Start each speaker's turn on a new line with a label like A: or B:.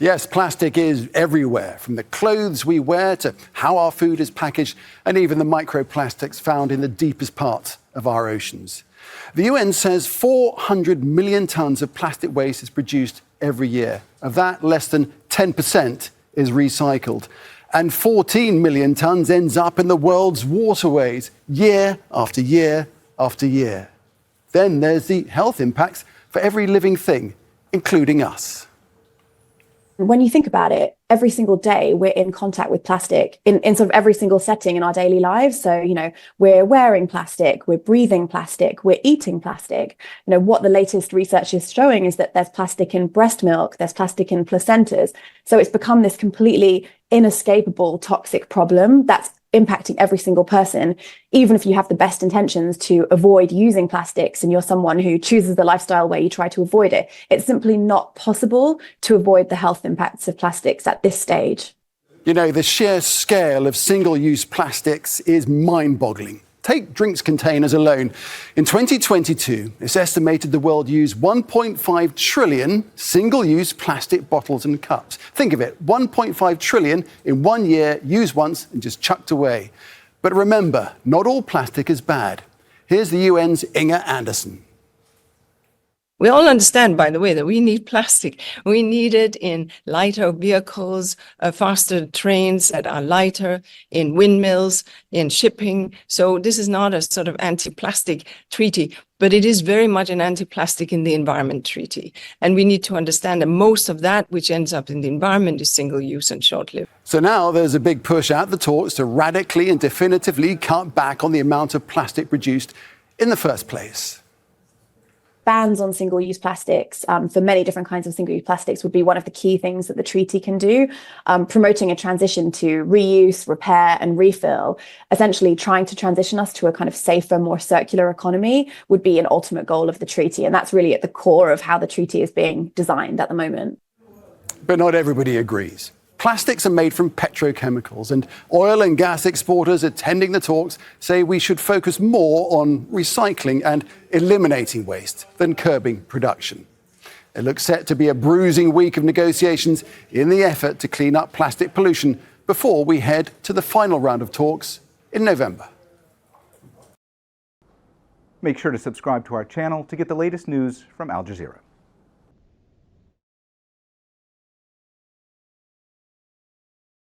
A: Yes, plastic is everywhere, from the clothes we wear to how our food is packaged, and even the microplastics found in the deepest parts of our oceans. The UN says 400 million tonnes of plastic waste is produced every year. Of that, less than 10% is recycled. And 14 million tonnes ends up in the world's waterways, year after year after year. Then there's the health impacts for every living thing, including us.
B: When you think about it, every single day we're in contact with plastic in sort of every single setting in our daily lives. So, we're wearing plastic, we're breathing plastic, we're eating plastic. What the latest research is showing is that there's plastic in breast milk, there's plastic in placentas. So it's become this completely inescapable toxic problem that's impacting every single person, even if you have the best intentions to avoid using plastics and you're someone who chooses the lifestyle where you try to avoid it. It's simply not possible to avoid the health impacts of plastics at this stage.
A: The sheer scale of single-use plastics is mind-boggling. Take drinks containers alone. In 2022, it's estimated the world used 1.5 trillion single-use plastic bottles and cups. Think of it, 1.5 trillion in 1 year, used once and just chucked away. But remember, not all plastic is bad. Here's the UN's Inga Anderson.
C: We all understand, by the way, that we need plastic. We need it in lighter vehicles, faster trains that are lighter, in windmills, in shipping. So this is not a sort of anti-plastic treaty, but it is very much an anti-plastic in the environment treaty. And we need to understand that most of that which ends up in the environment is single-use and short-lived.
A: So now there's a big push at the talks to radically and definitively cut back on the amount of plastic produced in the first place.
B: Bans on single-use plastics for many different kinds of single-use plastics would be one of the key things that the treaty can do. Promoting a transition to reuse, repair and refill, essentially trying to transition us to a kind of safer, more circular economy would be an ultimate goal of the treaty. And that's really at the core of how the treaty is being designed at the moment.
A: But not everybody agrees. Plastics are made from petrochemicals, and oil and gas exporters attending the talks say we should focus more on recycling and eliminating waste than curbing production. It looks set to be a bruising week of negotiations in the effort to clean up plastic pollution before we head to the final round of talks in November.
D: Make sure to subscribe to our channel to get the latest news from Al Jazeera.